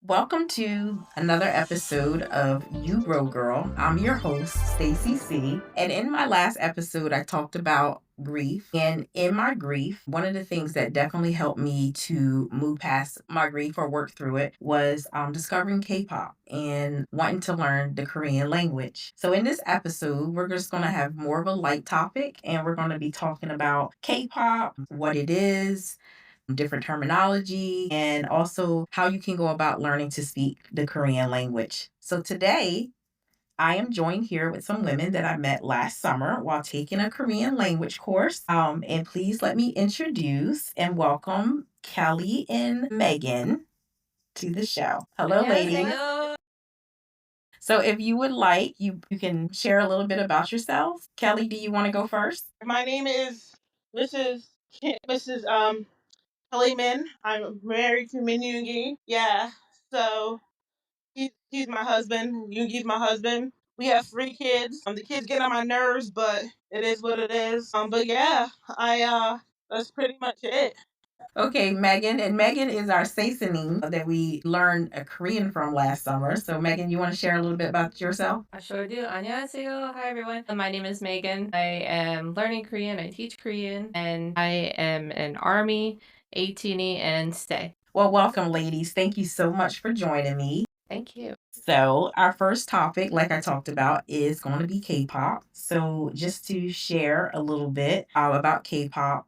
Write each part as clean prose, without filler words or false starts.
Welcome to another episode of You Grow Girl. I'm your host, Stacey C. And in my last episode, I talked about grief. And in my grief, one of the things that definitely helped me to move past my grief or work through it was discovering K-pop and wanting to learn the Korean language. So in this episode, we're just going to have more of a light topic and we're going to be talking about K-pop, what it is, different terminology, and also how you can go about learning to speak the Korean language. So today, I am joined here with some women that I met last summer while taking a Korean language course. And please let me introduce and welcome Kelly and Megan to the show. Hello, ladies. 안녕하세요. So if you would like, you can share a little bit about yourself. Kelly, do you want to go first? My name is Mrs. Kelly Min. I'm married to Min Yoongi. Yeah. So he's my husband. Yoongi's my husband. We have three kids. The kids get on my nerves, but it is what it is. But yeah, I that's pretty much it. Okay, Megan. And Megan is our seasoning that we learned a Korean from last summer. So, Megan, you want to share a little bit about yourself? I sure do. 안녕하세요. Hi, everyone. My name is Megan. I am learning Korean. I teach Korean, and I am an Army, Ateez, and Stay. Well, welcome, ladies. Thank you so much for joining me. Thank you. So, our first topic, like I talked about, is going to be K pop. So, just to share a little bit about K pop,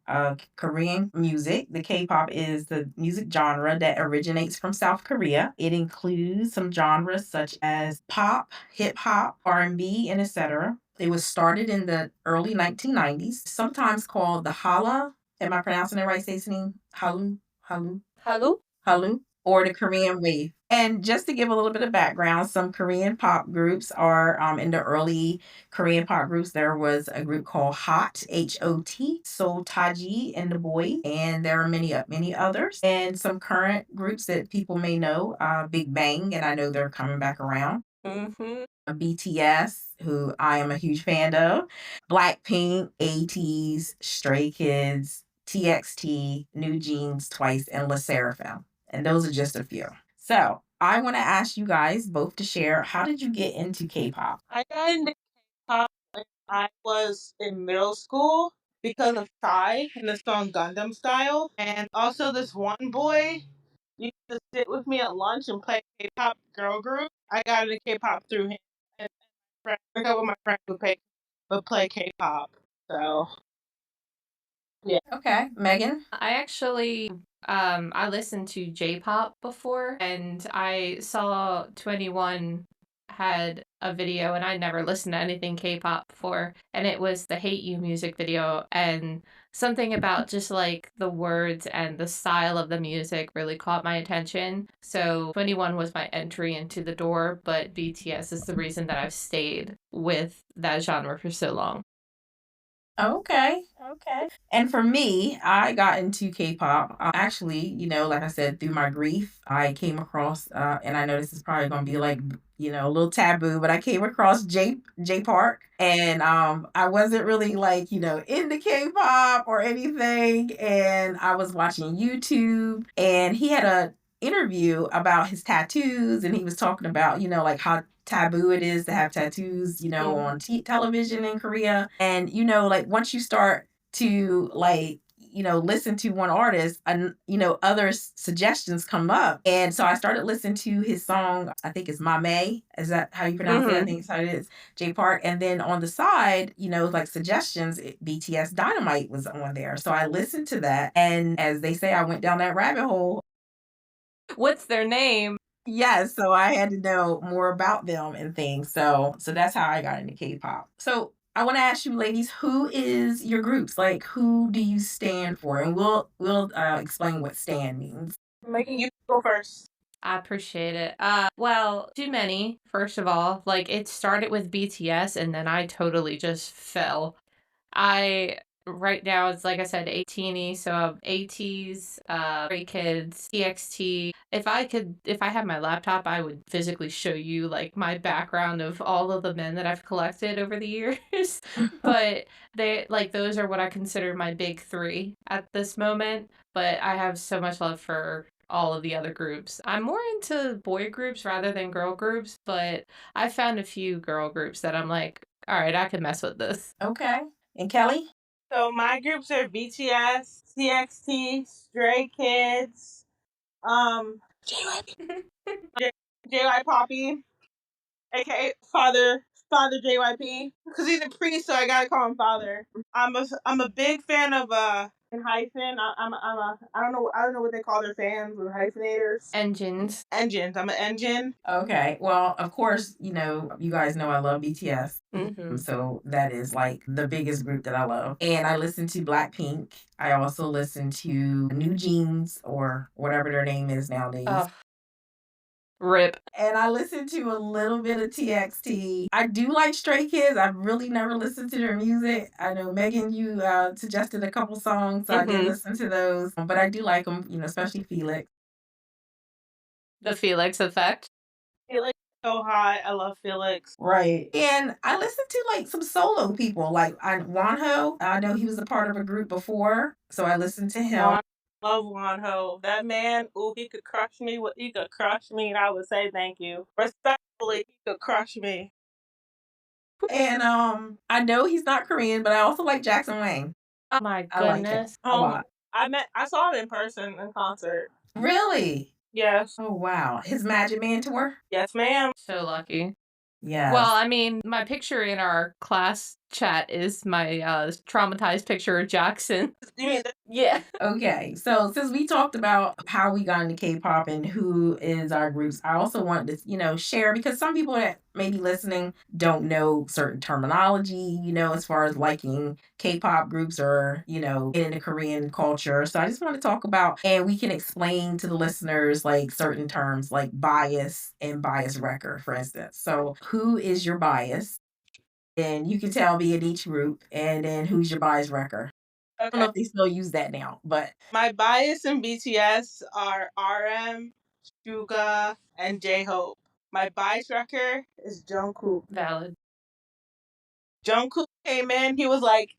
Korean music. The K pop is the music genre that originates from South Korea. It includes some genres such as pop, hip hop, R&B, and etc. It was started in the early 1990s, sometimes called the Hala. Am I pronouncing it right, Stacey? Halu? Halu? Hello? Halu, or the Korean wave. And just to give a little bit of background, some Korean pop groups are in the early Korean pop groups. There was a group called Hot, Hot, Soul Taji and the Boy, and there are many others. And some current groups that people may know, Big Bang, and I know they're coming back around. Mm-hmm. BTS, who I am a huge fan of, Blackpink, Ateez, Stray Kids, TXT, New Jeans, Twice, and LE Sserafim. And those are just a few. So I want to ask you guys both to share, how did you get into K-pop? I got into K-pop when I was in middle school because of Psy and the song Gundam Style, and also this one boy used to sit with me at lunch and play K-pop girl group. I got into K-pop through him, and a couple of my friends would play K-pop. So yeah. Okay, Megan? I actually I listened to J-pop before, and I saw 21 had a video, and I never listened to anything K-pop before, and it was the Hate You music video, and something about just like the words and the style of the music really caught my attention. So 21 was my entry into the door, but BTS is the reason that I've stayed with that genre for so long. Okay. Okay. And for me, I got into K-pop. Actually, like I said, through my grief, I came across, and I know this is probably going to be like, a little taboo, but I came across J Park, and I wasn't really like, into K-pop or anything, and I was watching YouTube, and he had a interview about his tattoos, and he was talking about, like how taboo it is to have tattoos, on television in Korea. And, like once you start to like, listen to one artist and, other suggestions come up. And so I started listening to his song, I think it's Mame. Is that how you pronounce it? I think it's how it is, J Park. And then on the side, like suggestions, BTS Dynamite was on there. So I listened to that. And as they say, I went down that rabbit hole. What's their name? Yes, so I had to know more about them and things. So that's how I got into K-pop. So I want to ask you, ladies, who is your groups? Like, who do you stand for? And we'll explain what stand means. Making you go first. I appreciate it. Well, too many, first of all. Like, it started with BTS, and then I totally just fell. Right now, it's like I said, 18 so Ateez, Stray Kids, TXT. If I had my laptop, I would physically show you like my background of all of the men that I've collected over the years. But those are what I consider my big three at this moment. But I have so much love for all of the other groups. I'm more into boy groups rather than girl groups, but I found a few girl groups that I'm like, all right, I can mess with this. Okay. And Kelly? So my groups are BTS, TXT, Stray Kids, JY Poppy, aka Father JYP, because he's a priest, so I gotta call him Father. I'm a big fan of in hyphen. I don't know what they call their fans or hyphenators. Engines. Engines. I'm an engine. Okay. Well, of course, you guys know I love BTS. Mm-hmm. So that is like the biggest group that I love. And I listen to Blackpink. I also listen to New Jeans or whatever their name is nowadays. Rip. And I listen to a little bit of TXT. I do like Stray Kids. I've really never listened to their music. I know Megan, you suggested a couple songs, so I did listen to those. But I do like them, especially Felix. The Felix effect. Felix is so hot. I love Felix. Right. And I listen to like some solo people, like Wanho. I know he was a part of a group before, so I listened to him. Love Wanho. That man, he could crush me. He could crush me, and I would say thank you. Respectfully, he could crush me. And I know he's not Korean, but I also like Jackson Wang. Oh my I like him goodness. a lot. I saw him in person in concert. Really? Yes. Oh wow. His Magic Man tour? Yes, ma'am. So lucky. Yes. Well, I mean, my picture in our class chat is my traumatized picture of Jackson. You mean Yeah. Okay, so since we talked about how we got into K-pop and who is our groups, I also wanted to, share because some people that may be listening don't know certain terminology, as far as liking K-pop groups or, getting into Korean culture. So I just want to talk about, and we can explain to the listeners like certain terms like bias and bias wrecker, for instance. So who is your bias? And you can tell me in each group, and then who's your bias wrecker? I don't know if they still use that now, but my bias in BTS are RM, Suga, and J-Hope. My bias wrecker is Jungkook. Valid. Jungkook came in, he was like,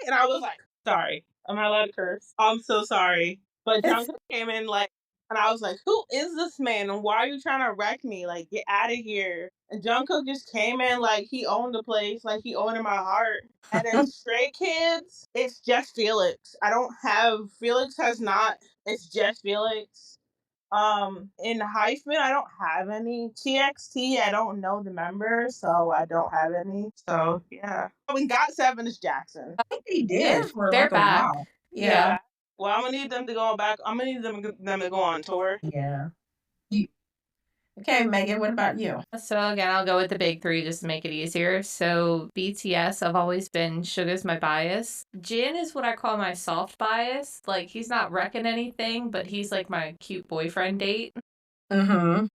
and I was like, sorry, am I allowed to curse? I'm so sorry. But Jungkook came in and I was like, who is this man? And why are you trying to wreck me? Like, get out of here. And Jungkook just came in like he owned the place, like he owned my heart. And then Stray Kids, it's just Felix. I don't have Felix has not. It's just Felix. In hyphen, I don't have any. TXT, I don't know the members, so I don't have any. So yeah. When Got Seven is Jackson. I think they did for They're like a back. while. Yeah. Well, I'm gonna need them to go back. I'm gonna need them to go on tour. Yeah. Okay, Megan, what about you? So again, I'll go with the big three just to make it easier. So BTS, I've always been Suga's my bias. Jin is what I call my soft bias. Like he's not wrecking anything, but he's like my cute boyfriend date. Mm-hmm.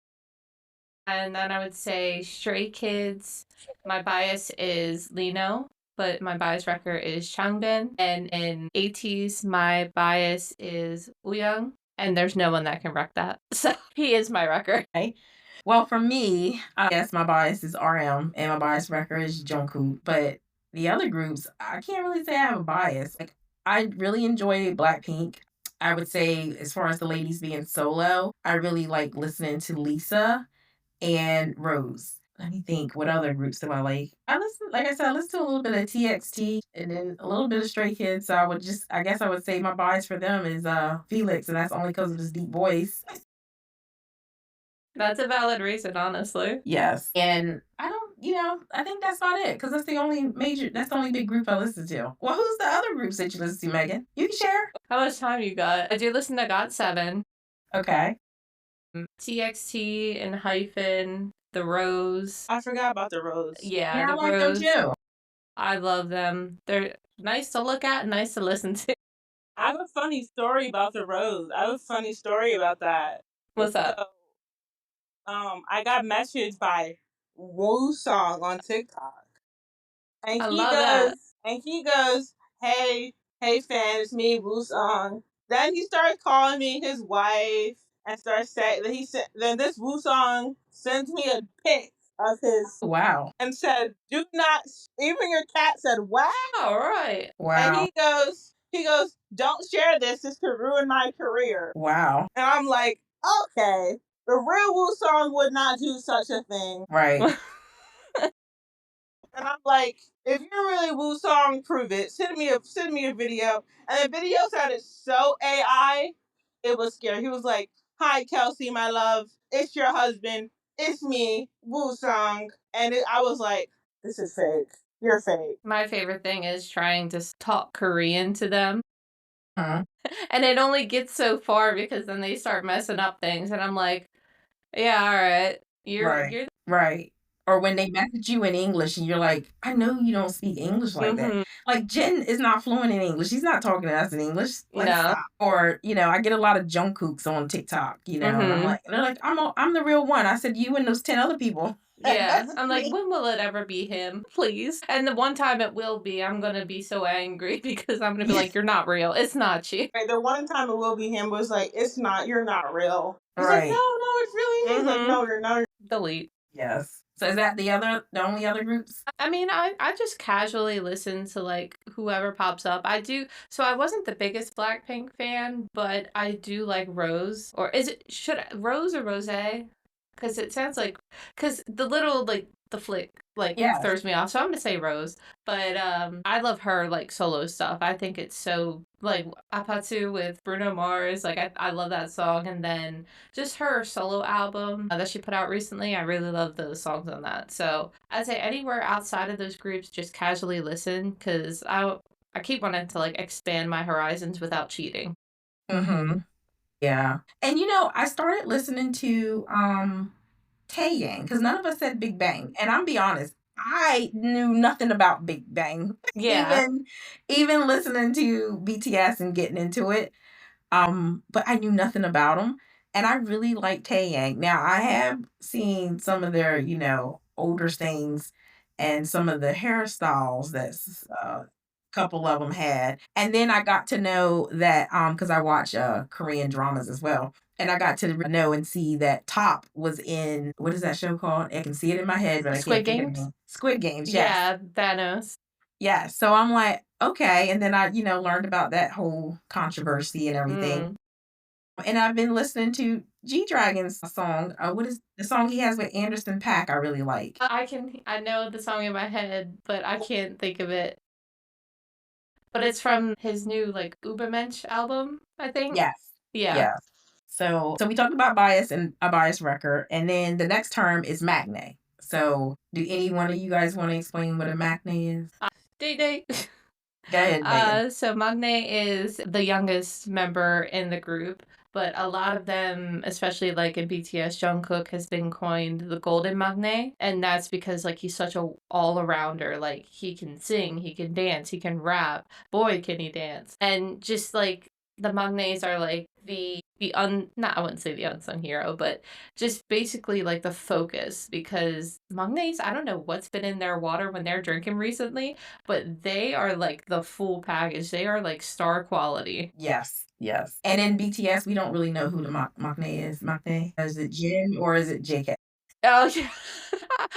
And then I would say Stray Kids. My bias is Lino, but my bias wrecker is Changbin. And in Ateez, my bias is Wooyoung. And there's no one that can wreck that. So he is my wrecker. Okay. Well, for me, I guess my bias is RM and my bias wrecker is Jungkook. But the other groups, I can't really say I have a bias. Like, I really enjoy Blackpink. I would say, as far as the ladies being solo, I really like listening to Lisa and Rose. Let me think. What other groups do I like? Like I said, I listen to a little bit of TXT and then a little bit of Stray Kids. So I guess I would say my bias for them is Felix, and that's only because of his deep voice. That's a valid reason, honestly. Yes. And I think that's about it because that's the only big group I listen to. Well, who's the other groups that you listen to, Megan? You can share. How much time you got? I do listen to GOT7. Okay. TXT and hyphen, the Rose. I forgot about the Rose. Yeah, I the like Rose. them too. I love them. They're nice to look at, nice to listen to. I have a funny story about the Rose. I have a funny story about that. What's up? So, I got messaged by Woo Song on TikTok. And I he love goes, that. and he goes, hey, fan, it's me, Woo Song. Then he started calling me his wife and started saying that then this Woo Song sends me a pic of his Wow. and said, do not even your cat said, wow. All right. Wow. And he goes, He goes, "Don't share this. This could ruin my career." Wow. And I'm like, okay, the real Wu song would not do such a thing. Right. And I'm like, if you're really Wu Song, prove it. Send me a video. And the video sounded so AI, it was scary. He was like, "Hi Kelsey, my love. It's your husband. It's me, Wu Song." And I was like, this is fake. You're fake. My favorite thing is trying to talk Korean to them. Uh, And it only gets so far because then they start messing up things and I'm like, yeah, all right. right. You're Right. Or when they message you in English and you're like, I know you don't speak English like that. Mhm. Like Jen is not fluent in English. She's not talking to us in English. Like No. stop. Or, I get a lot of Jungkooks on TikTok, and I'm Mhm. like, they're like, I'm the real one. I said, you and those 10 other people. Yeah. That's I'm like, me. when will it ever be him? Please. And the one time it will be, I'm gonna be so angry because I'm gonna be like, you're not real. It's not you. Right, the one time it will be him was like, it's not, you're not real. He's like, no, Right. no, it's really me. He's like, Mhm. no, you're not. Delete. Yes. So is that the only other groups? I mean, I just casually listen to like whoever pops up. I do. So I wasn't the biggest Blackpink fan, but I do like Rose. Or is it Rose or Rose? Because it sounds like because the little like the flick like Yes. throws me off. So I'm gonna say Rose. But I love her like solo stuff. I think it's so like Apatu with Bruno Mars. Like I love that song. And then just her solo album that she put out recently. I really love the songs on that. So I'd say anywhere outside of those groups, just casually listen because I keep wanting to like expand my horizons without cheating. Mm-hmm. Yeah. And I started listening to Taeyang because none of us said Big Bang. And I'm be honest, I knew nothing about Big Bang. Yeah. even listening to BTS and getting into it. But I knew nothing about them, and I really like Taeyang. Now I have seen some of their, older things and some of the hairstyles that's couple of them had. And then I got to know that because I watch Korean dramas as well. And I got to know and see that Top was in what is that show called? I can see it in my head, but I Squid can't think of the Games? name. Squid Games, yes. Yeah, Thanos. Yeah. So I'm like, okay. And then I, learned about that whole controversy and everything. Mm. And I've been listening to G Dragon's song. What is the song he has with Anderson .Paak? I really like. I know the song in my head, but I can't think of it. But it's from his new like Ubermensch album, I think. Yes. Yeah. Yes. So we talked about bias and a bias record, and then the next term is maknae. So do any one of you guys want to explain what a maknae is? Day Day. Go ahead, Megan. So Magne is the youngest member in the group, but a lot of them, especially like in BTS, Jungkook has been coined the Golden Magne, and that's because like he's such a all-arounder. Like he can sing, he can dance, he can rap. Boy, can he dance! And just like the Magnes are like not I wouldn't say the unsung hero, but just basically like the focus because Magnes, I don't know what's been in their water when they're drinking recently, but they are like the full package. They are like star quality. Yes. Yes. And in BTS, we don't really know who the maknae is. Maknae? Is it Jin or is it JK? Oh, yeah.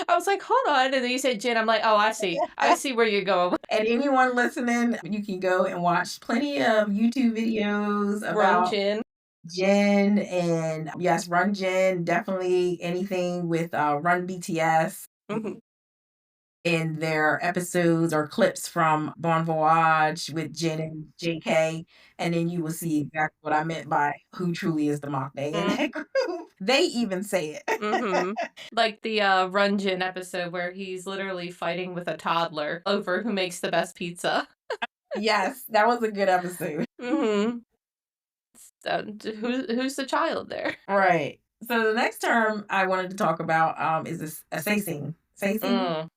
I was like, hold on. And then you said Jin. I'm like, oh, I see. I see where you're going. And anyone listening, you can go and watch plenty of YouTube videos Run about Jin. Jin and yes, Run Jin, definitely anything with Run BTS Mhm. in their episodes or clips from Bon Voyage with Jin and JK. And then you will see exactly what I meant by who truly is the maknae in that group. They even say it. Mm-hmm. Like the Run Jin episode where he's literally fighting with a toddler over who makes the best pizza. Yes, that was a good episode. Mm-hmm. So, who's the child there? Right. So the next term I wanted to talk about is this a sasing. Sasing. Mm.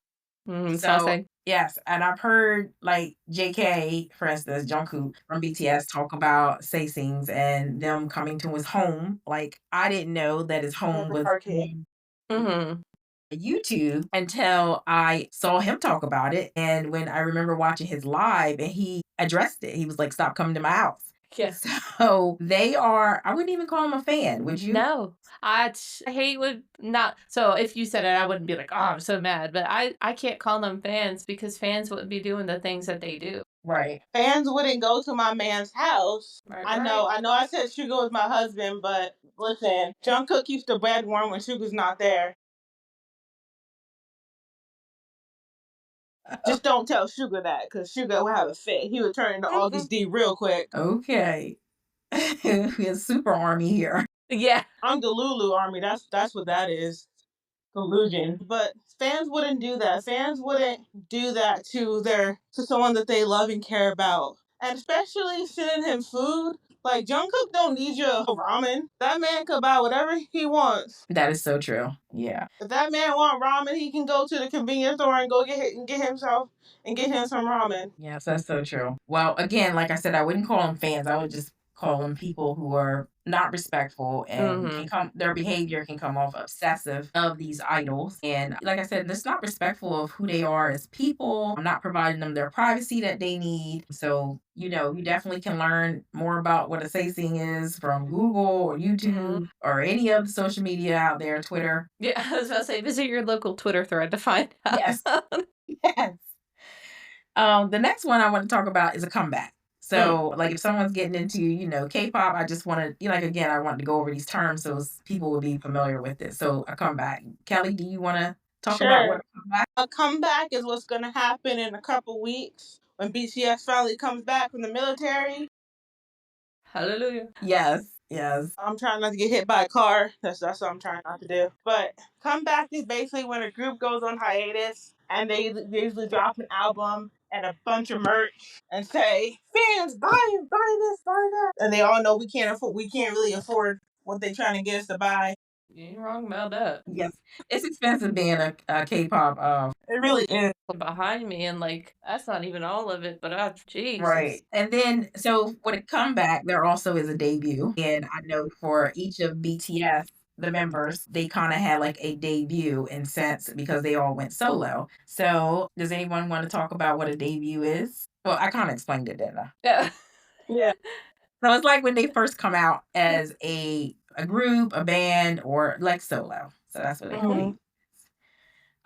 Mm, So sassy. yes, and I've heard like JK, for instance, Jungkook from BTS talk about sasings and them coming to his home. Like I didn't know that his home was Arcade. on Mm-hmm. YouTube until I saw him talk about it. And when I remember watching his live and he addressed it, he was like, "Stop coming to my house." Yeah. So they are, I wouldn't even call them a fan, would you? No. I hate when not so if you said it, I wouldn't be like, "Oh, I'm so mad," but I can't call them fans because fans wouldn't be doing the things that they do. Right. Fans wouldn't go to my man's house. Right, I right. know, I said Suga was my husband, but listen, Jungkook keeps the bed warm when Suga's not there. Just don't tell Suga that, because Suga will have a fit. He would turn into August D real quick. Okay. We have super army here. Yeah. I'm the Lulu army. That's what that is. Collusion. But fans wouldn't do that. Fans wouldn't do that to someone that they love and care about. And especially sending him food. Like Jungkook don't need your ramen. That man could buy whatever he wants. That is so true. Yeah. If that man want ramen, he can go to the convenience store and go get him some ramen. Yes, that's so true. Well, again, like I said, I wouldn't call them fans. I would just call them people who are not respectful and Mhm. their behavior can come off obsessive of these idols. And like I said, it's not respectful of who they are as people. I'm not providing them their privacy that they need. So, you definitely can learn more about what a say-sing is from Google or YouTube or any of the social media out there, Twitter. Yeah, I was about to say, visit your local Twitter thread to find out. Yes. Yes. The next one I want to talk about is a comeback. So, like, if someone's getting into, K-pop, I just want to, like, again, I want to go over these terms so people will be familiar with it. So, a comeback. Kelly, do you want to talk about what Sure. a comeback? A comeback is what's gonna happen in a couple weeks when BTS finally comes back from the military. Hallelujah. Yes, yes. I'm trying not to get hit by a car. That's what I'm trying not to do. But comeback is basically when a group goes on hiatus and they usually drop an album and a bunch of merch and say, "Fans, buy this, buy that." And they all know we can't really afford what they're trying to get us to buy. You ain't wrong about that. Yes. It's expensive being a K-pop It really is. Behind me, and like that's not even all of it, but Jesus. right. And then, so with a comeback, there also is a debut. And I know for each of BTS, the members, they kind of had like a debut in sense because they all went solo. So, does anyone want to talk about what a debut is? Well, I kind of explained it, didn't I? Yeah. Yeah. So it's like when they first come out as a group, a band, or like solo. So that's what a debut.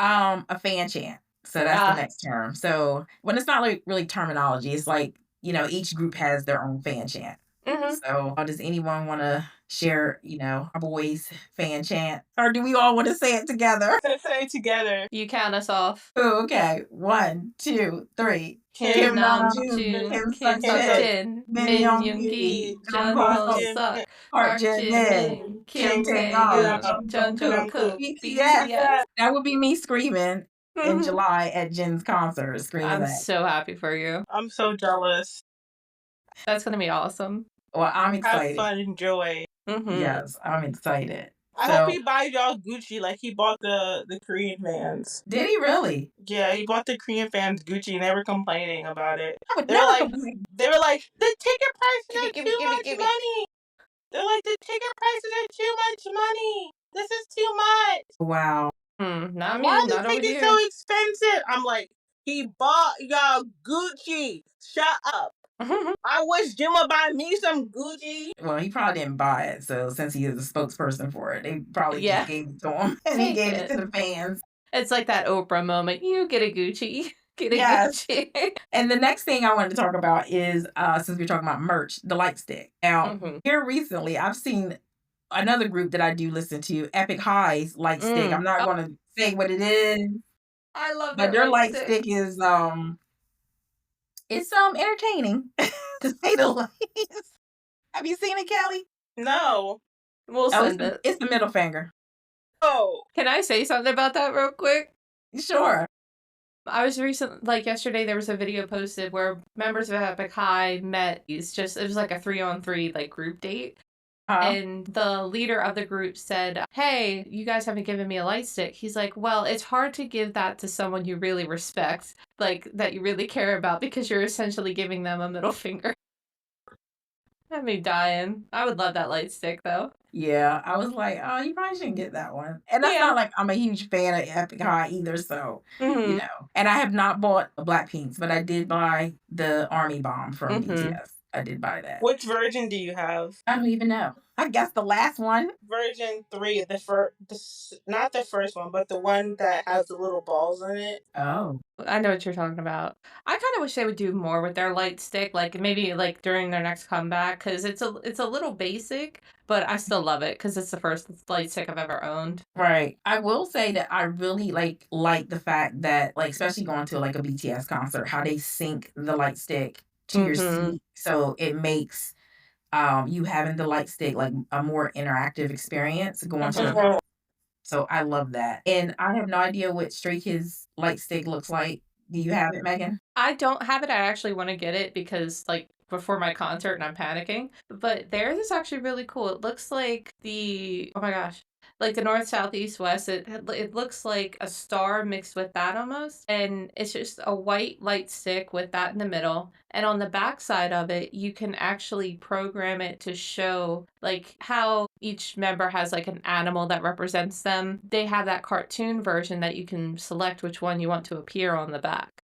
A fan chant. So that's the next term. So when it's not like really terminology, it's like, each group has their own fan chant. So does anyone want to share, our boys' fan chant? Or do we all want to say it together? Let's say it together. You count us off. Oh, okay. 1, 2, 3. Kim Nam Jun, Jun, Kim Kim Suk Suk Jin, Jin, Min Young Gi, Jun Ho Suk, Park Jin Min, Kim Tae Young, Jung Kook, BTS. That would be me screaming in July at Jin's concert, screaming I'm that. so happy for you. I'm so jealous. That's gonna be awesome. Well, I'm Have excited. fun, enjoy. Yes, I'm excited. I hope he buys y'all Gucci like he bought the Korean fans. Did he really? Yeah, he bought the Korean fans Gucci and they were complaining about it. I would They were never like, complain. the ticket prices are too much money. They're like, the ticket prices are too much money. This is too much. Wow. Not me, Why are not the over tickets here. so expensive? I'm like, he bought y'all Gucci. Shut up. I wish Jim would buy me some Gucci. Well, he probably didn't buy it, so since he is a spokesperson for it, they probably Yeah. just gave it to him and he Take gave it it. to the fans. It's like that Oprah moment. You get a Gucci. Get a Yes. Gucci. And the next thing I wanted to talk about is, since we're talking about merch, the light stick. Now, here recently, I've seen another group that I do listen to, Epic High's light stick. I'm not going to say what it is, I love but their light stick is it's entertaining to say the least. Have you seen it, Kelly? No. We'll send it. It's the middle finger. Oh. Can I say something about that real quick? Sure. I was yesterday there was a video posted where members of Epic High met. It was like a 3-on-3 like group date. And the leader of the group said, "Hey, you guys haven't given me a light stick." He's like, "Well, it's hard to give that to someone you really respect, like that you really care about, because you're essentially giving them a middle finger." Had me dying. I would love that light stick though. Yeah, I was like, oh, you probably shouldn't get that one. And that's not like I'm a huge fan of Epic High either, so, And I have not bought Blackpink, but I did buy the Army Bomb from BTS. I did buy that. Which version do you have? I don't even know. I guess the last one. Version 3, the not the first one, but the one that has the little balls in it. Oh. I know what you're talking about. I kind of wish they would do more with their light stick, like maybe like during their next comeback, because it's a little basic, but I still love it because it's the first light stick I've ever owned. Right. I will say that I really like the fact that, like, especially going to, like, a BTS concert, how they sync the light stick to your Mm-hmm. seat, so it makes, you having the light stick, like, a more interactive experience going to Mm-hmm. the so I love that, and I have no idea what Stray Kids light stick looks like. Do you have it, Megan? I don't have it. I actually want to get it because like before my concert and I'm panicking. But theirs is actually really cool. It looks like the oh my gosh, like the north, south, east, west. It looks like a star mixed with that almost, and it's just a white light stick with that in the middle. And on the back side of it, you can actually program it to show like how each member has like an animal that represents them. They have that cartoon version that you can select which one you want to appear on the back.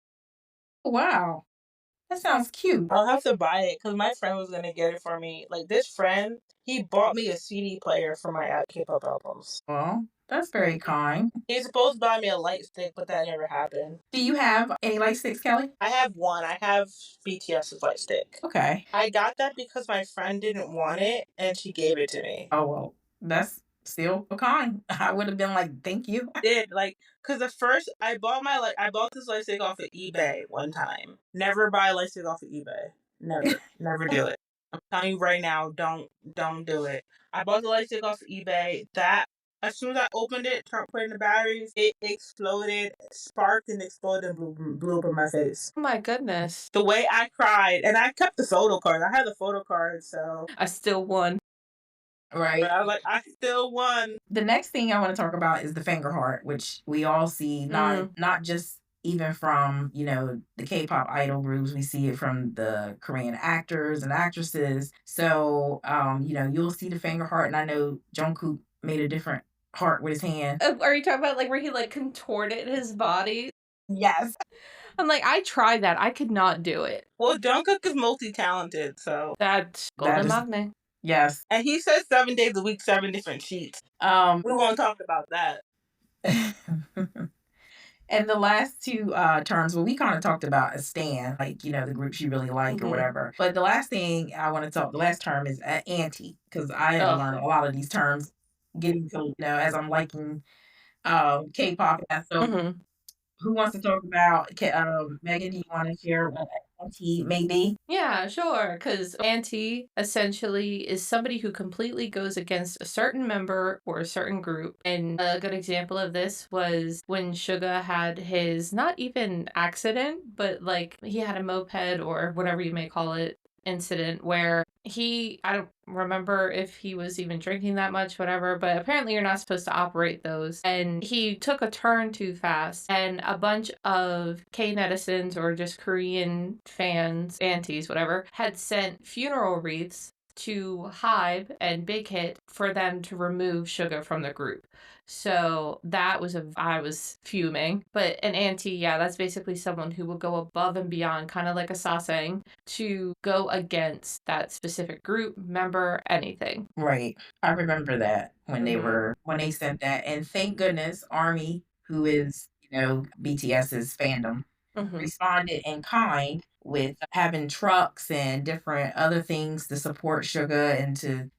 Wow, that sounds cute. I'll have to buy it because my friend was gonna get it for me. Like this friend, he bought me a CD player for my K-pop albums. Well, that's very kind. He's supposed to buy me a light stick, but that never happened. Do you have any light sticks, Kelly? I have one. I have BTS's light stick. Okay. I got that because my friend didn't want it and she gave it to me. Oh, well, that's still a kind. I would have been like, "Thank you." Did like because the first I bought this light stick off of eBay one time. Never buy a light stick off of eBay. Never do it. I'm telling you right now, don't do it. I bought the light stick off of eBay. That as soon as I opened it, put in the batteries, it exploded, sparked and exploded and blew up in my face. Oh my goodness. The way I cried, and I kept the photo card. I had the photo card, so I still won. Right. but I was like, I still won. The next thing I want to talk about is the finger heart, which we all see not just even from, the K-pop idol groups, we see it from the Korean actors and actresses. So, you'll see the finger heart, and I know Jungkook made a different heart with his hand. Are you talking about like where he like contorted his body? Yes. I'm like, I tried that. I could not do it. Well, Jungkook is multi-talented, so That's That golden is magne. yes. and he says 7 days a week, 7 different sheets. We won't talk about that. And the last two terms, well, we kind of talked about a stan, like, the groups you really like or Mhm. whatever. But the last thing I want to talk, the last term is anti, because I have Ugh. learned a lot of these terms getting to, as I'm liking K-pop. And so, Mhm. who wants to talk about, Megan, do you want to share what anti may be? Yeah, sure. Because anti essentially is somebody who completely goes against a certain member or a certain group. And a good example of this was when Suga had his not even accident, but like he had a moped or whatever you may call it incident where I don't remember if he was even drinking that much, whatever, but apparently you're not supposed to operate those. And he took a turn too fast, and a bunch of K-netizens or just Korean fans, aunties, whatever, had sent funeral wreaths to Hybe and Big Hit for them to remove Suga from the group. So I was fuming. But an auntie, yeah, that's basically someone who will go above and beyond, kind of like a sasang, to go against that specific group, member, anything. Right. I remember that when Mhm. when they sent that. And thank goodness Army, who is, BTS's fandom, Mhm. responded in kind with having trucks and different other things to support Sugar and to,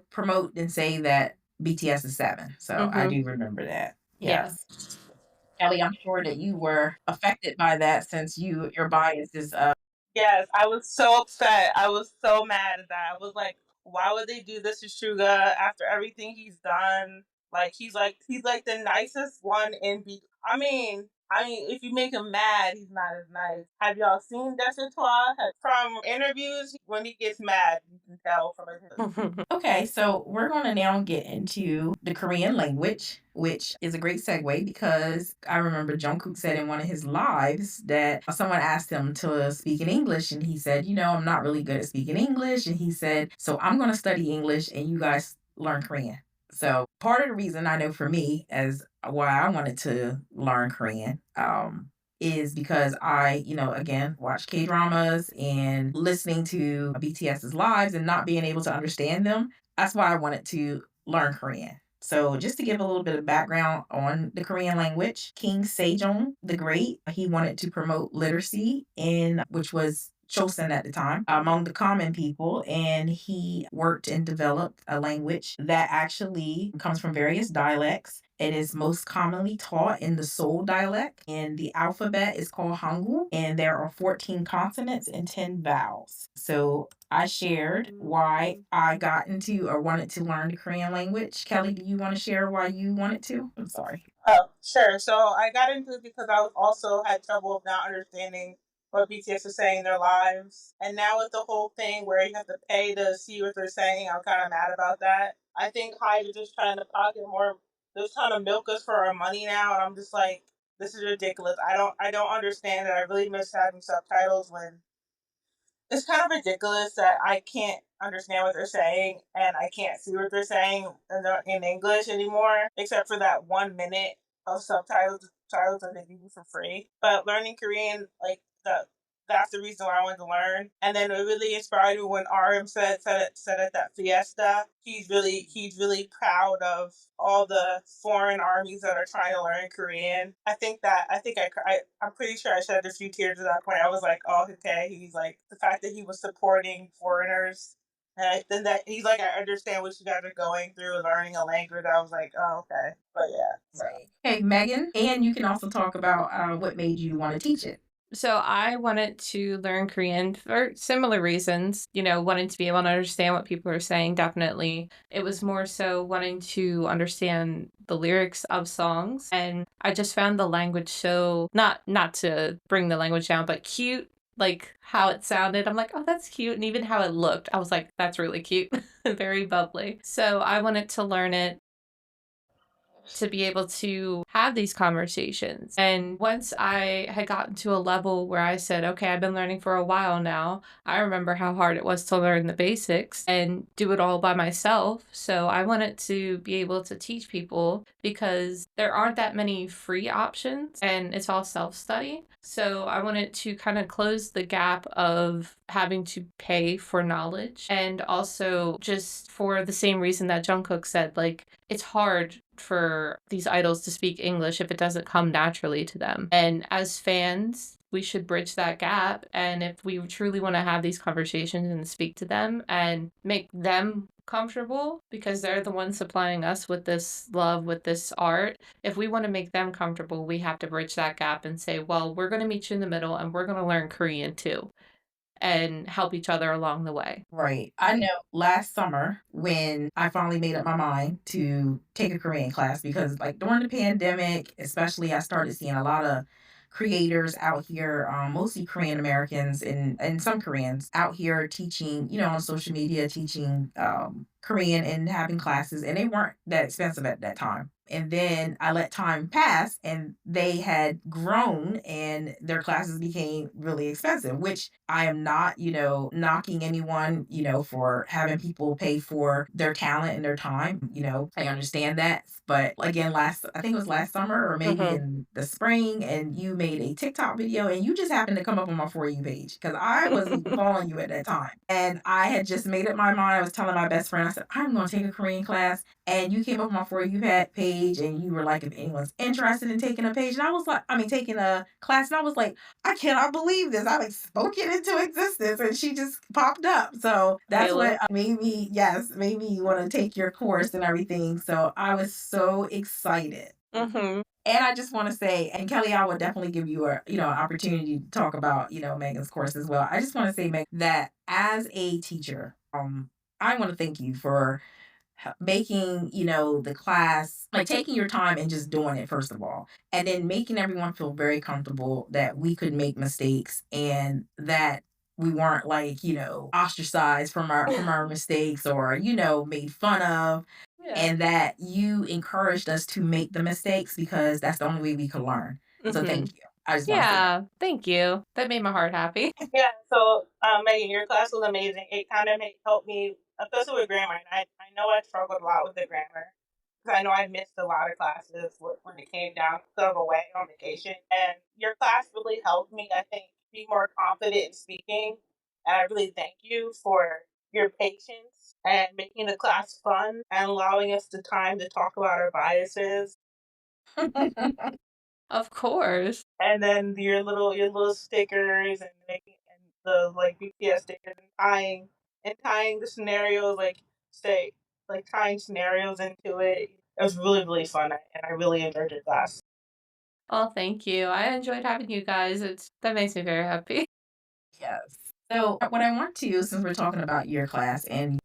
promote and say that BTS is 7. So I Mhm. do remember that. Yeah. Yes. Kelly, I'm sure that you were affected by that since your bias is Yes, I was so upset. I was so mad at that. I was like, why would they do this to Suga after everything he's done? Like he's like the nicest one in B. I mean, if you make him mad, he's not as nice. Have y'all seen Desert from interviews? When he gets mad, you can tell from his. Okay, so we're going to now get into the Korean language, which is a great segue because I remember Jungkook said in one of his lives that someone asked him to speak in English, and he said, I'm not really good at speaking English. And he said, so I'm going to study English and you guys learn Korean. So part of the reason I know for me as why I wanted to learn Korean, is because I, again, watch K dramas and listening to BTS's lives and not being able to understand them. That's why I wanted to learn Korean. So, just to give a little bit of background on the Korean language, King Sejong the Great, he wanted to promote literacy in which was Chosen at the time among the common people, and he worked and developed a language that actually comes from various dialects. It is most commonly taught in the Seoul dialect, and the alphabet is called Hangul, and there are 14 consonants and 10 vowels. So I shared why I got into or wanted to learn the Korean language. Kelly, do you want to share why you wanted to? I'm sorry. Oh, sure. So I got into it because I was also had trouble of not understanding what BTS is saying in their lives. And now with the whole thing where you have to pay to see what they're saying, I'm kind of mad about that. I think Hyde is just trying to pocket more. They're trying to milk us for our money now, and I'm just like, this is ridiculous. I don't understand it. I really miss having subtitles when it's kind of ridiculous that I can't understand what they're saying and I can't see what they're saying in English anymore, except for that 1 minute of subtitles that they give you for free. But learning Korean, like that's the reason why I wanted to learn. And then it really inspired me when RM said at that fiesta, he's really proud of all the foreign armies that are trying to learn Korean. I'm pretty sure I shed a few tears at that point. I was like, oh, okay. He's like the fact that he was supporting foreigners. Then that he's like, I understand what you guys are going through learning a language. I was like, oh, okay. But yeah. So. Right. Hey, Megan, and you can also talk about what made you want to teach it. So I wanted to learn Korean for similar reasons, wanting to be able to understand what people are saying, definitely. It was more so wanting to understand the lyrics of songs. And I just found the language so not to bring the language down, but cute. Like how it sounded. I'm like, oh, that's cute. And even how it looked, I was like, that's really cute. Very bubbly. So I wanted to learn it to be able to have these conversations. And once I had gotten to a level where I said, okay, I've been learning for a while now, I remember how hard it was to learn the basics and do it all by myself. So I wanted to be able to teach people because there aren't that many free options and it's all self study. So I wanted to kind of close the gap of having to pay for knowledge and also just for the same reason that Jungkook said, like, it's hard for these idols to speak English if it doesn't come naturally to them. And as fans, we should bridge that gap. And if we truly want to have these conversations and speak to them and make them comfortable because they're the ones supplying us with this love, with this art. If we want to make them comfortable, we have to bridge that gap and say, well, we're going to meet you in the middle and we're going to learn Korean too and help each other along the way. Right. I know last summer when I finally made up my mind to take a Korean class because, like, during the pandemic, especially, I started seeing a lot of creators out here, mostly Korean Americans and some Koreans out here teaching, on social media, teaching Korean and having classes, and they weren't that expensive at that time. And then I let time pass and they had grown and their classes became really expensive, which I am not, knocking anyone, for having people pay for their talent and their time. I understand that. But again, I think it was last summer or maybe in the spring, and you made a TikTok video and you just happened to come up on my For You page because I wasn't even following you at that time. And I had just made up my mind. I was telling my best friend, I said, I'm going to take a Korean class. And you came up on my For You page and you were like, if anyone's interested in taking a page. And I was like, taking a class. And I was like, I cannot believe this. I like spoke it into existence and she just popped up. So that's Really? what made me want to take your course and everything. So I was so excited. Mm-hmm. And I just want to say, and Kelly, I would definitely give you an opportunity to talk about, Megan's course as well. I just want to say, Megan, that as a teacher, I want to thank you for making, the class, like taking your time and just doing it, first of all, and then making everyone feel very comfortable that we could make mistakes and that we weren't like, ostracized from our mistakes or, made fun of, Yeah. and that you encouraged us to make the mistakes because that's the only way we could learn. So Mm-hmm. thank you. I just want to say that. Yeah, thank you. That made my heart happy. Yeah, so Megan, your class was amazing. It kind of helped me, especially with grammar. And I know I struggled a lot with the grammar. 'Cause I know I missed a lot of classes when it came down to go away on vacation, and your class really helped me, I think, be more confident in speaking, and I really thank you for your patience and making the class fun and allowing us the time to talk about our biases. Of course. And then your little stickers and making and the like BTS stickers and tying the scenarios say tying scenarios into it. It was really really fun and I really enjoyed your class. Oh, thank you. I enjoyed having you guys. That makes me very happy. Yes. So, what I want to, since we're talking about your class and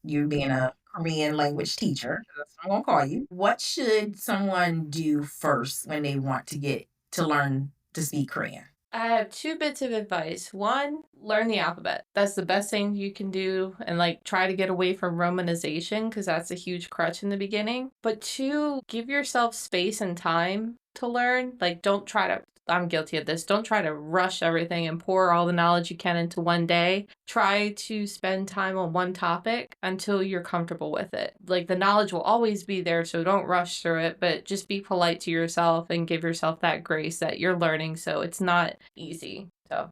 you being a Korean language teacher, 'cause that's what I'm gonna call you, what should someone do first when they want to get to learn to speak Korean? I have two bits of advice. One, learn the alphabet. That's the best thing you can do, and like try to get away from romanization because that's a huge crutch in the beginning. But two, give yourself space and time to learn. Like, don't try to. I'm guilty of this. Don't try to rush everything and pour all the knowledge you can into one day. Try to spend time on one topic until you're comfortable with it. Like, the knowledge will always be there, so don't rush through it, but just be polite to yourself and give yourself that grace that you're learning, so it's not easy. So,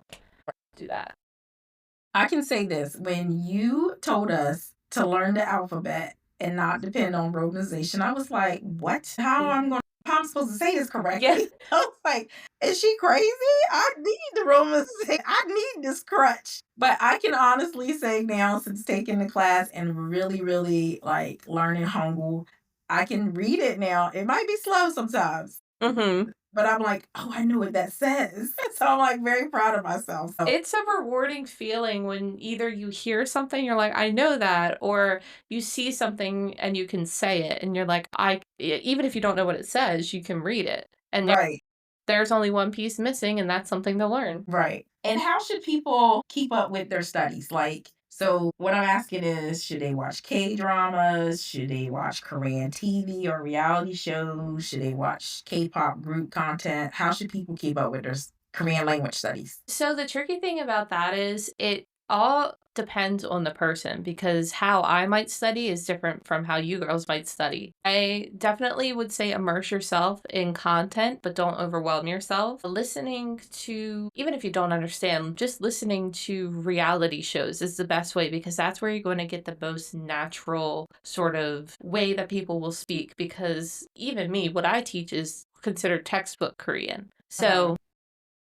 do that. I can say this, when you told us to learn the alphabet and not depend on romanization, I was like, "What? How I'm supposed to say this Yeah. correctly?" I was like, "Is she crazy? I need the romanization. I need this crutch." But I can honestly say now, since taking the class and really, really, like, learning Hangul, I can read it now. It might be slow sometimes, Mhm. but I'm like, "Oh, I know what that says." So I'm, like, very proud of myself. So It's a rewarding feeling when either you hear something, you're like, "I know that," or you see something and you can say it, and you're like, even if you don't know what it says, you can read it, and right. there's only one piece missing, and that's something to learn. Right. And how should people keep up with their studies? Like, so what I'm asking is, should they watch K-dramas? Should they watch Korean TV or reality shows? Should they watch K-pop group content? How should people keep up with their Korean language studies? So the tricky thing about that is it all depends on the person because how I might study is different from how you girls might study. I definitely would say immerse yourself in content, but don't overwhelm yourself. Listening to, even if you don't understand, just listening to reality shows is the best way because that's where you're going to get the most natural sort of way that people will speak. Because even me, what I teach is considered textbook Korean. Mhm. So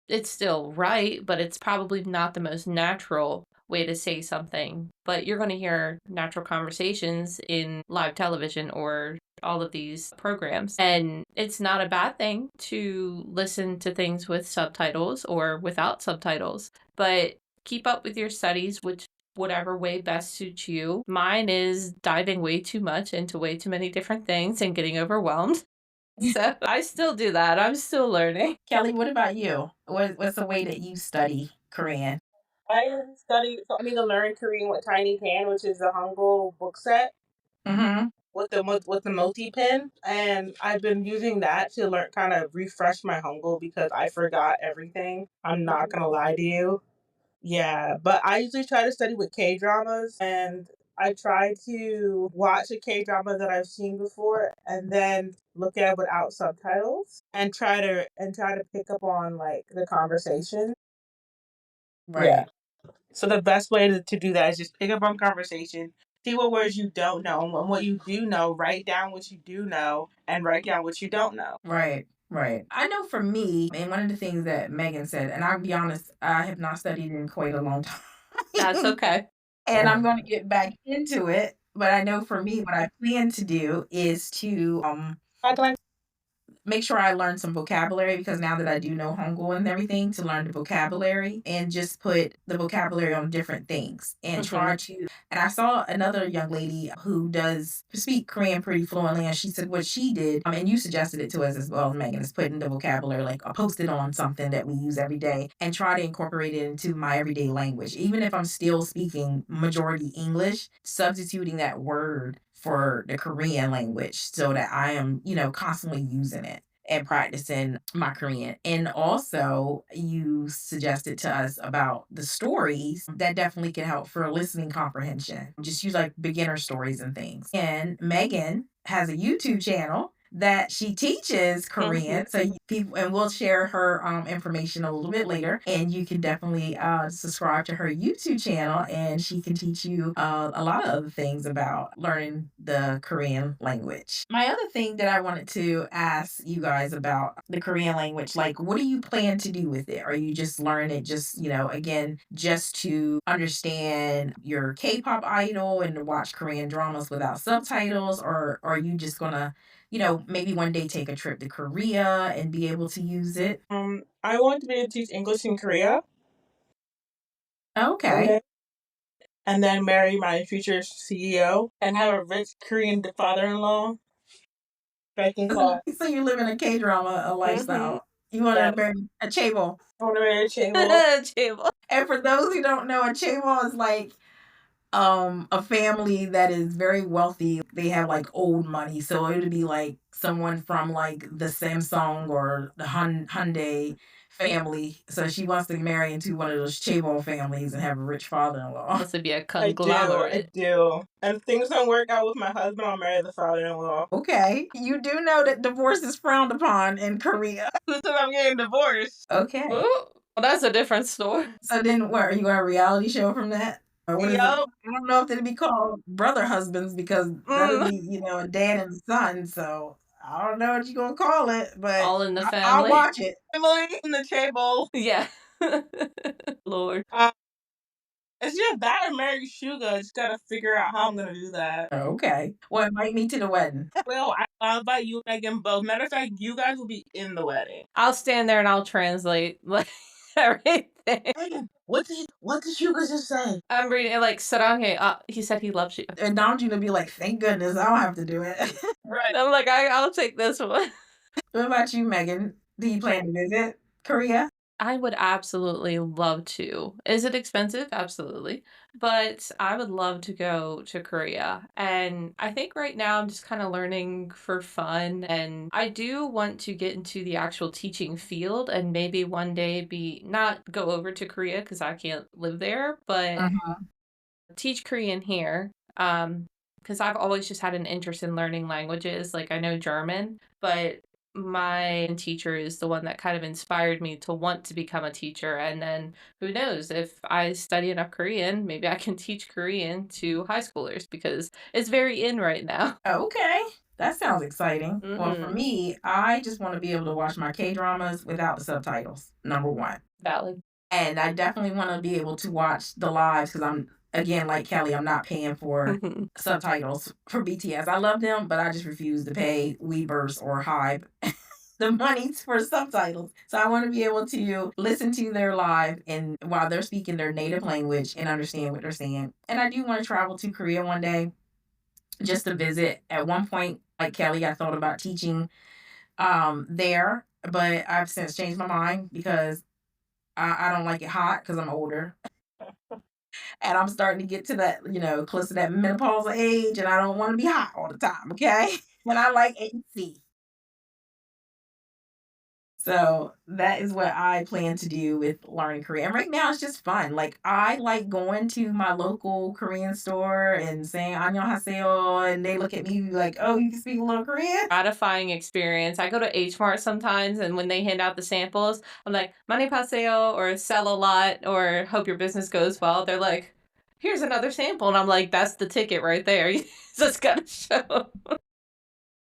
it's still right, but it's probably not the most natural way to say something. But you're going to hear natural conversations in live television or all of these programs. And it's not a bad thing to listen to things with subtitles or without subtitles, but keep up with your studies, which whatever way best suits you. Mine is diving way too much into way too many different things and getting overwhelmed. So I still do that. I'm still learning. Kelly, what about you? What's the way that you study Korean? I need to learn Korean with Tiny Pan, which is a Hangul book set Hmm. with the multi pen, and I've been using that to learn kind of refresh my Hangul because I forgot everything. I'm not gonna lie to you. Yeah, but I usually try to study with K dramas, and I try to watch a K drama that I've seen before, and then look at it without subtitles, and try to pick up on like the conversation. Yeah. Right. So the best way to do that is just pick up on conversation, see what words you don't know, and what you do know, write down what you do know, and write down what you don't know. Right, right. I know for me, and one of the things that Megan said, and I'll be honest, I have not studied in quite a long That's time. okay. And I'm gonna get back into it, but I know for me, what I plan to do is to, Like, make sure I learn some vocabulary because now that I do know Hangul and everything, to learn the vocabulary and just put the vocabulary on different things and Mhm. try to. And I saw another young lady who does speak Korean pretty fluently, and she said what she did, and you suggested it to us as well, Megan, is putting the vocabulary like post it on something that we use every day and try to incorporate it into my everyday language. Even if I'm still speaking majority English, substituting that word for the Korean language so that I am, constantly using it. and practicing my Korean. And also, you suggested to us about the stories that definitely can help for listening comprehension. Just use like beginner stories and things. And Megan has a YouTube channel that she teaches Korean. So people, and we'll share her information a little bit later. And you can definitely subscribe to her YouTube channel, and she can teach you a lot of other things about learning the Korean language. My other thing that I wanted to ask you guys about the Korean language, like, what do you plan to do with it? Are you just learn it just, again, just to understand your K-pop idol and to watch Korean dramas without subtitles, or are you just gonna maybe one day take a trip to Korea and be able to use it? I want to be able to teach English in Korea. Okay. And then marry my future CEO and have a rich Korean father-in-law that I can call. So you live in a K-drama lifestyle. You want to marry a chaebol. I want to marry a chaebol. Chaebol. And for those who don't know, a chaebol is like a family that is very wealthy. They have like old money, so it would be like someone from like the Samsung or the Hyundai family. So she wants to marry into one of those chaebol families and have a rich father-in-law. Must be a I conglomerate. do. And if things don't work out with my husband, I'll marry the father-in-law. Okay, you do know that divorce is frowned upon in Korea. Listen, I'm getting divorced. Okay. Ooh, well, that's a different story. So then, what are you going to a reality show from that? Or what is it? I Yup. don't know if it'd be called brother husbands because that'd be, a dad and a son. So I don't know what you're gonna call it, but All in the I'll family. watch it. Family in the chaebol. Yeah. Lord. It's just that or marry Sugar. I just gotta figure out how I'm gonna do that. Okay. Well, invite me to the wedding. Well, I'll invite you, Megan, both. Matter of fact, you guys will be in the wedding. I'll stand there and I'll translate like everything. Megan, what did Sugar just say? I'm reading it like Saranghae. He said he loves you. And Namjoon will be like, thank goodness I don't have to do it. Right. I'm like, I'll take this one. What about you, Megan? Do you plan to visit Korea? I would absolutely love to. Is it expensive? Absolutely. But I would love to go to Korea. And I think right now I'm just kind of learning for fun. And I do want to get into the actual teaching field and maybe one day be not go over to Korea because I can't live there, but teach Korean here. Because I've always just had an interest in learning languages. Like I know German, but my teacher is the one that kind of inspired me to want to become a teacher. And then who knows, if I study enough Korean, maybe I can teach Korean to high schoolers because it's very in right now. Okay. That sounds exciting. Well, for me, I just want to be able to watch my K-dramas without the subtitles, number one. Valid. And I definitely want to be able to watch the lives because I'm, again, like Kelly, I'm not paying for subtitles for BTS. I love them, but I just refuse to pay Weverse or Hybe the money for subtitles. So I want to be able to listen to their live and while they're speaking their native language and understand what they're saying. And I do want to travel to Korea one day just to visit. At one point, like Kelly, I thought about teaching there, but I've since changed my mind because I don't like it hot because I'm older. And I'm starting to get to that, close to that menopausal age, and I don't want to be hot all the time, okay? And I like AC. So that is what I plan to do with learning Korean. And right now it's just fun. Like I like going to my local Korean store and saying "Annyeonghaseyo," and they look at me like, "Oh, you can speak a little Korean?" Gratifying experience. I go to H Mart sometimes, and when they hand out the samples, I'm like, "Mani paseo," or "Sell a lot," or "Hope your business goes well." They're like, "Here's another sample," and I'm like, "That's the ticket right there." You just gotta show.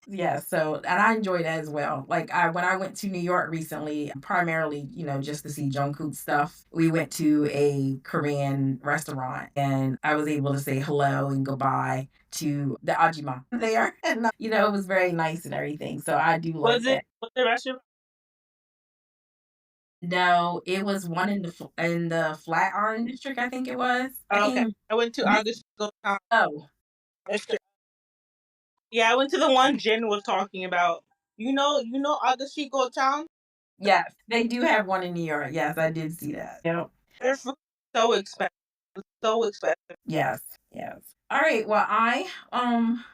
Yeah, so and I enjoyed that as well. Like when I went to New York recently, primarily, just to see Jungkook stuff, we went to a Korean restaurant and I was able to say hello and goodbye to the Ajima there. And it was very nice and everything. So I do like that. Was it restaurant? No, it was one in the Flatiron district, I think it was. Okay. I went to August. Oh, Yeah, I went to the one Jen was talking about. You know Agashigo Town? yes, they do have one in New York. Yes, I did see that. Yep. Their food is so expensive. It's so expensive. Yes. Yes. All right. Well, I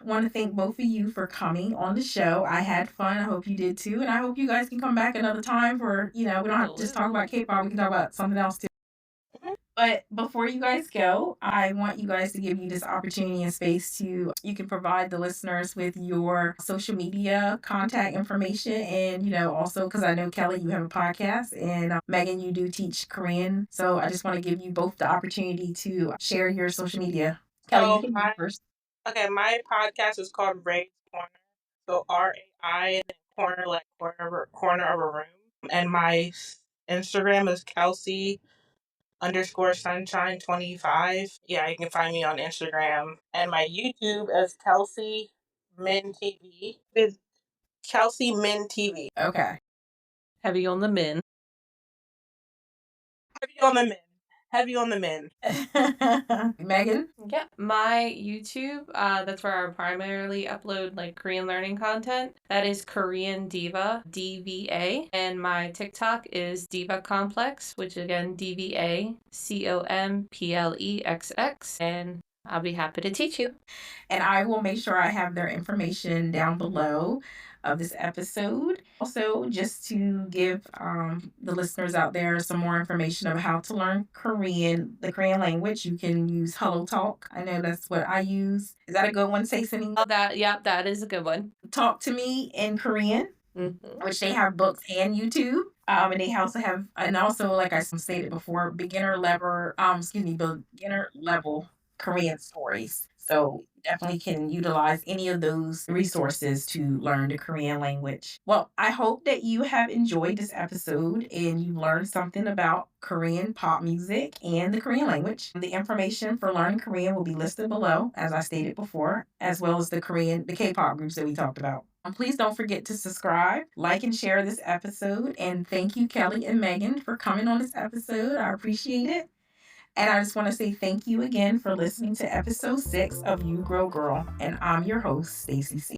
want to thank both of you for coming on the show. I had fun. I hope you did too, and I hope you guys can come back another time for we don't have to just talk about K-pop. We can talk about something else too. But before you guys go, I want you guys to give you this opportunity and space to you can provide the listeners with your social media contact information, and also because I know Kelly, you have a podcast, and Megan, you do teach Korean. So I just want to give you both the opportunity to share your social media. Kelly, you So can go my first. okay, my podcast is called Ray's Corner. So RAI and then corner like corner of a room. And my Instagram is Kelsey underscore sunshine 25. Yeah, you can find me on Instagram. And my YouTube is Kelsey Min TV. It's Kelsey Min TV. Okay. Heavy on the men. Heavy on the men. Heavy on the men. Megan. Yeah, my YouTube, that's where I primarily upload like Korean learning content. That is Korean Diva, DVA. And my TikTok is Diva Complex, which again, DVA, COMPLEXX. And I'll be happy to teach you. And I will make sure I have their information down below of this episode. Also, just to give the listeners out there some more information of how to learn Korean, the Korean language, you can use Hello Talk. I know that's what I use. Is that a good one, Stacey? Oh, that is a good one. Talk to me in Korean, which they have books and YouTube. And they also have, and also like I stated before, beginner level Korean stories. So definitely can utilize any of those resources to learn the Korean language. Well, I hope that you have enjoyed this episode and you learned something about Korean pop music and the Korean language. The information for learning Korean will be listed below, as I stated before, as well as the K-pop groups that we talked about. Please don't forget to subscribe, like, and share this episode. And thank you, Kelly and Megan, for coming on this episode. I appreciate it. And I just want to say thank you again for listening to episode 6 of You Grow Girl. And I'm your host, Stacey C.